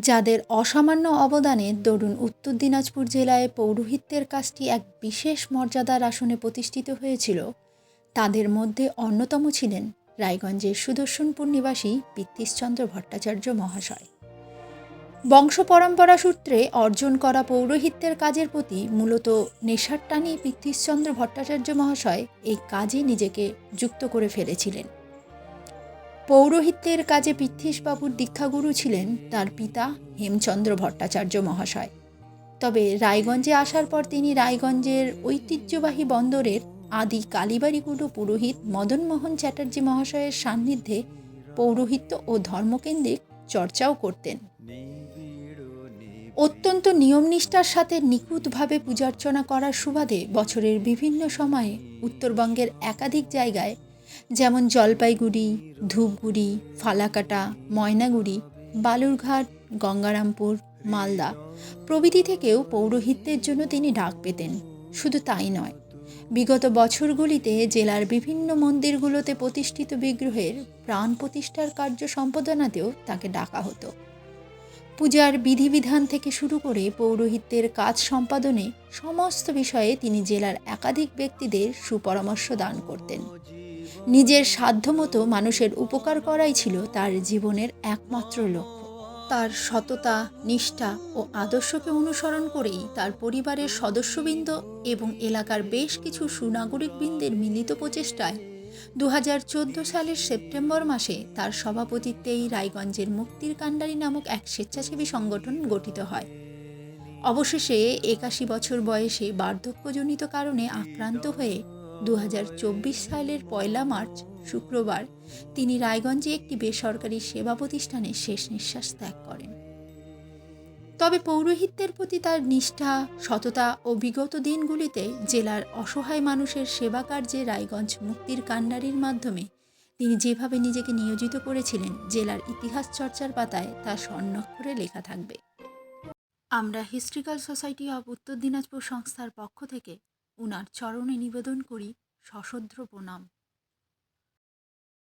যাদের অসামান্য অবদানের দরুন উত্তর দিনাজপুর জেলায় পৌরোহিত্যের কাজটি এক বিশেষ মর্যাদার আসনে প্রতিষ্ঠিত হয়েছিল, তাদের মধ্যে অন্যতম ছিলেন রায়গঞ্জের সুদর্শনপুর নিবাসী পৃথ্বীশচন্দ্র ভট্টাচার্য মহাশয়। বংশ পরম্পরা সূত্রে অর্জন করা পৌরোহিত্যের কাজের প্রতি মূলত নেশার টানে পৃথ্বীশচন্দ্র ভট্টাচার্য মহাশয় এই কাজে নিজেকে যুক্ত করে ফেলেছিলেন। পৌরোহিত্যের কাজে পৃথ্বীশবাবুর দীক্ষাগুরু ছিলেন তার পিতা হেমচন্দ্র ভট্টাচার্য মহাশয়। তবে রায়গঞ্জে আসার পর তিনি রায়গঞ্জের ঐতিহ্যবাহী বন্দরের আদি কালীবাড়িগুলো পুরোহিত মদনমোহন চ্যাটার্জি মহাশয়ের সান্নিধ্যে পৌরোহিত্য ও ধর্মকেন্দ্রিক চর্চাও করতেন। অত্যন্ত নিয়মনিষ্ঠার সাথে নিখুঁতভাবে পূজার্চনা করার সুবাদে বছরের বিভিন্ন সময়ে উত্তরবঙ্গের একাধিক জায়গায়, যেমন জলপাইগুড়ি, ধূপগুড়ি, ফালাকাটা, ময়নাগুড়ি, বালুরঘাট, গঙ্গারামপুর, মালদা প্রভৃতি থেকেও পৌরোহিত্যের জন্য তিনি ডাক পেতেন। শুধু তাই নয়, বিগত বছরগুলিতে জেলার বিভিন্ন মন্দিরগুলোতে প্রতিষ্ঠিত বিগ্রহের প্রাণ প্রতিষ্ঠার কার্য সম্পাদনাতেও তাকে ডাকা হতো। পূজার বিধিবিধান থেকে শুরু করে পৌরোহিত্যের কাজ সম্পাদনে সমস্ত বিষয়ে তিনি জেলার একাধিক ব্যক্তিদের সুপরামর্শ দান করতেন। নিজের সাধ্যমতো মানুষের উপকার করাই ছিল তার জীবনের একমাত্র লক্ষ্য। তার সততা, নিষ্ঠা ও আদর্শকে অনুসরণ করেই তার পরিবারের সদস্যবৃন্দ এবং এলাকার বেশ কিছু সুনাগরিকবৃন্দের মিলিত প্রচেষ্টায় 2014 সালের সেপ্টেম্বর মাসে তার সভাপতিত্বেই রায়গঞ্জের মুক্তির কান্ডারি নামক এক স্বেচ্ছাসেবী সংগঠন গঠিত হয়। অবশেষে 81 বছর বয়সে বার্ধক্যজনিত কারণে আক্রান্ত হয়ে 2024 সালের 1 মার্চ শুক্রবার তিনি রায়গঞ্জে একটি বেসরকারি সেবা প্রতিষ্ঠানে শেষ নিঃশ্বাস ত্যাগ করেন। তবে পৌরোহিত্যের প্রতি তার নিষ্ঠা, সততা ও বিগত দিনগুলিতে জেলার অসহায় মানুষের সেবা কার্যে রায়গঞ্জ মুক্তির কান্ডারির মাধ্যমে তিনি যেভাবে নিজেকে নিয়োজিত করেছিলেন, জেলার ইতিহাস চর্চার পাতায় তা স্বর্ণাক্ষরে লেখা থাকবে। আমরা হিস্ট্রিক্যাল সোসাইটি অব উত্তর দিনাজপুর সংস্থার পক্ষ থেকে উনার চরণে নিবেদন করি সশ্রদ্ধ প্রণাম।